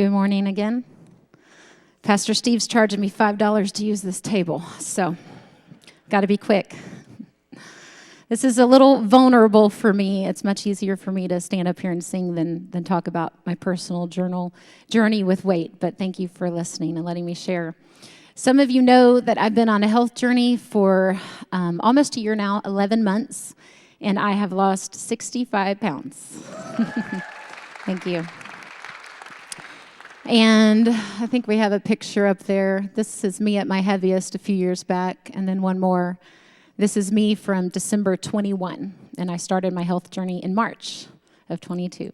Good morning again. Pastor Steve's charging me $5 to use this table, so got to be quick. This is a little vulnerable for me. It's much easier for me to stand up here and sing than talk about my personal journey with weight, but thank you for listening and letting me share. Some of you know that I've been on a health journey for almost a year now, 11 months, and I have lost 65 pounds. Thank you. And I think we have a picture up there. This is me at my heaviest a few years back, and then one more. This is me from December 21, and I started my health journey in March of 22.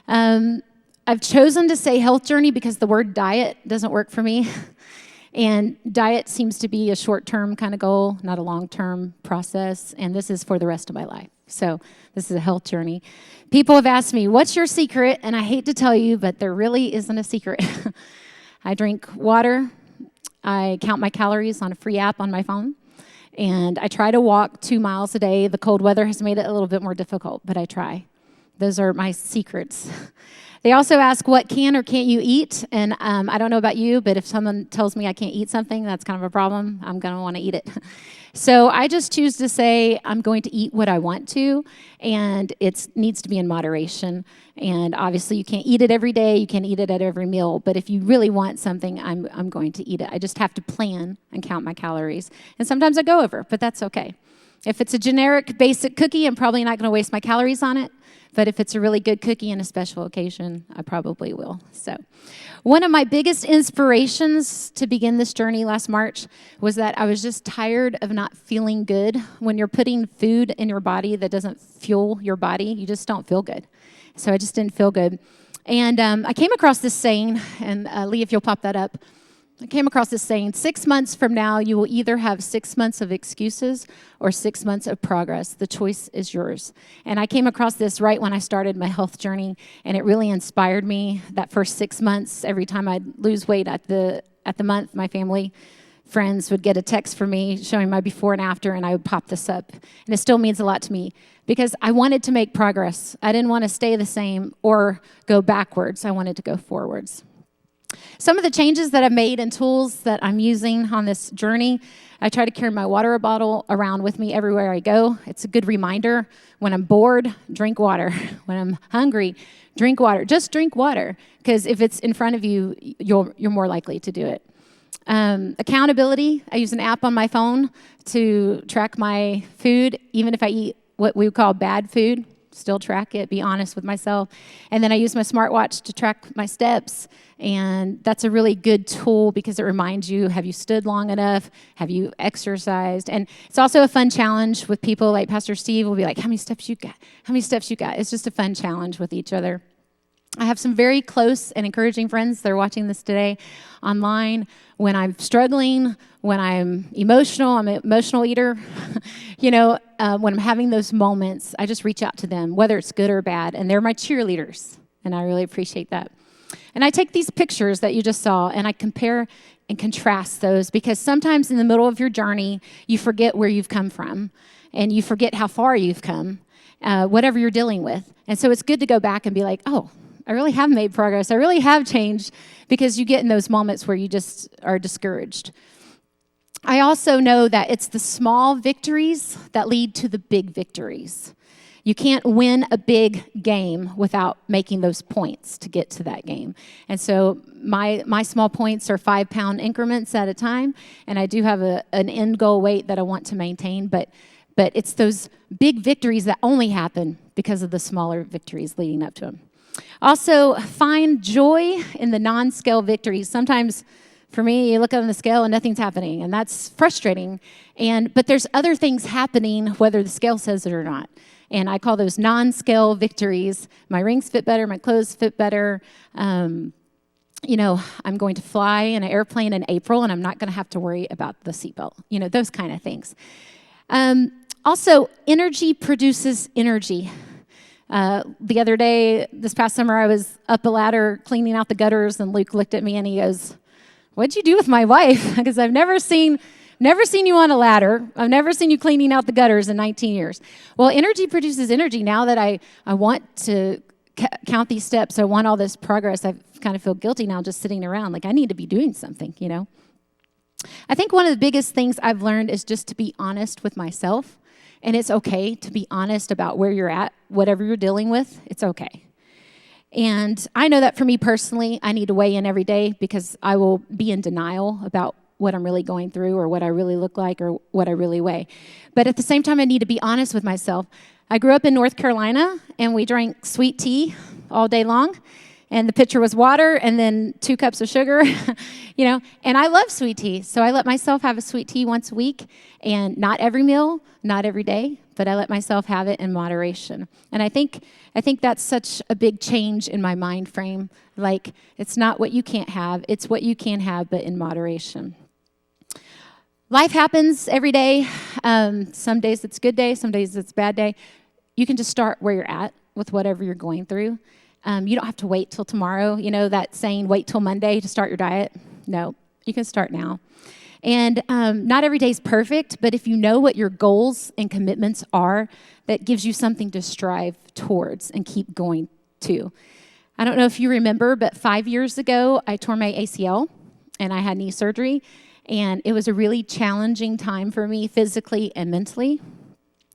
I've chosen to say health journey because the word diet doesn't work for me. And diet seems to be a short-term kind of goal, not a long-term process, and this is for the rest of my life. So this is a health journey. People have asked me, what's your secret? And I hate to tell you, but there really isn't a secret. I drink water. I count my calories on a free app on my phone. And I try to walk 2 miles a day. The cold weather has made it a little bit more difficult, but I try. Those are my secrets. They also ask, what can or can't you eat? And I don't know about you, but if someone tells me I can't eat something, that's kind of a problem. I'm going to want to eat it. So I just choose to say I'm going to eat what I want to, and it needs to be in moderation. And obviously, you can't eat it every day. You can't eat it at every meal. But if you really want something, I'm going to eat it. I just have to plan and count my calories. And sometimes I go over, but that's okay. If it's a generic, basic cookie, I'm probably not going to waste my calories on it. But if it's a really good cookie and a special occasion, I probably will. So one of my biggest inspirations to begin this journey last March was that I was just tired of not feeling good. When you're putting food in your body that doesn't fuel your body, you just don't feel good. So I just didn't feel good. And I came across this saying, and Lee, if you'll pop that up. I came across this saying, 6 months from now, you will either have 6 months of excuses or 6 months of progress. The choice is yours. And I came across this right when I started my health journey, and it really inspired me. That first 6 months, every time I'd lose weight at the month, my family, friends would get a text from me showing my before and after, and I would pop this up. And it still means a lot to me because I wanted to make progress. I didn't want to stay the same or go backwards. I wanted to go forwards. Some of the changes that I've made and tools that I'm using on this journey, I try to carry my water bottle around with me everywhere I go. It's a good reminder. When I'm bored, drink water. When I'm hungry, drink water. Just drink water, because if it's in front of you, you're more likely to do it. Accountability, I use an app on my phone to track my food, even if I eat what we would call bad food. Still track it, be honest with myself. And then I use my smartwatch to track my steps. And that's a really good tool because it reminds you, have you stood long enough? Have you exercised? And it's also a fun challenge with people like Pastor Steve will be like, how many steps you got? How many steps you got? It's just a fun challenge with each other. I have some very close and encouraging friends that are watching this today online. When I'm struggling, when I'm emotional, I'm an emotional eater. When I'm having those moments, I just reach out to them, whether it's good or bad, and they're my cheerleaders, and I really appreciate that. And I take these pictures that you just saw, and I compare and contrast those because sometimes in the middle of your journey, you forget where you've come from, and you forget how far you've come, whatever you're dealing with. And so it's good to go back and be like, oh, I really have made progress. I really have changed, because you get in those moments where you just are discouraged. I also know that it's the small victories that lead to the big victories. You can't win a big game without making those points to get to that game. And so my small points are 5-pound increments at a time, and I do have an end goal weight that I want to maintain, but it's those big victories that only happen because of the smaller victories leading up to them. Also, find joy in the non-scale victories. Sometimes, for me, you look on the scale and nothing's happening, and that's frustrating. But there's other things happening, whether the scale says it or not. And I call those non-scale victories. My rings fit better, my clothes fit better. I'm going to fly in an airplane in April, and I'm not going to have to worry about the seatbelt. Those kind of things. Also, energy produces energy. The other day, this past summer, I was up a ladder cleaning out the gutters, and Luke looked at me and he goes, "What'd you do with my wife? Because I've never seen you on a ladder. I've never seen you cleaning out the gutters in 19 years. Well, energy produces energy. Now that I want to count these steps. I want all this progress. I kind of feel guilty now just sitting around. Like, I need to be doing something, you know? I think one of the biggest things I've learned is just to be honest with myself. And it's okay to be honest about where you're at, whatever you're dealing with, it's okay. And I know that for me personally, I need to weigh in every day because I will be in denial about what I'm really going through or what I really look like or what I really weigh. But at the same time, I need to be honest with myself. I grew up in North Carolina, and we drank sweet tea all day long. And the pitcher was water and then 2 cups of sugar, you know. And I love sweet tea, so I let myself have a sweet tea once a week. And not every meal, not every day, but I let myself have it in moderation. And I think that's such a big change in my mind frame. Like, it's not what you can't have, it's what you can have, but in moderation. Life happens every day. Some days it's a good day, some days it's a bad day. You can just start where you're at with whatever you're going through. You don't have to wait till tomorrow. You know that saying, wait till Monday to start your diet? No, you can start now. And not every day is perfect, but if you know what your goals and commitments are, that gives you something to strive towards and keep going to. I don't know if you remember, but 5 years ago, I tore my ACL, and I had knee surgery, and it was a really challenging time for me physically and mentally.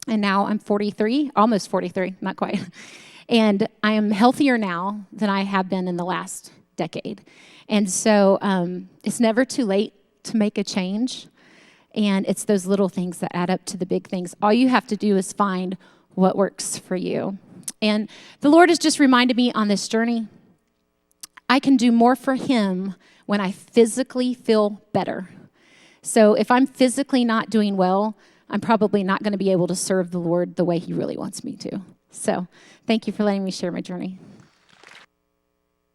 And now I'm 43, almost 43, not quite. And I am healthier now than I have been in the last decade. And so it's never too late to make a change. And it's those little things that add up to the big things. All you have to do is find what works for you. And the Lord has just reminded me on this journey, I can do more for Him when I physically feel better. So if I'm physically not doing well, I'm probably not going to be able to serve the Lord the way He really wants me to. So thank you for letting me share my journey.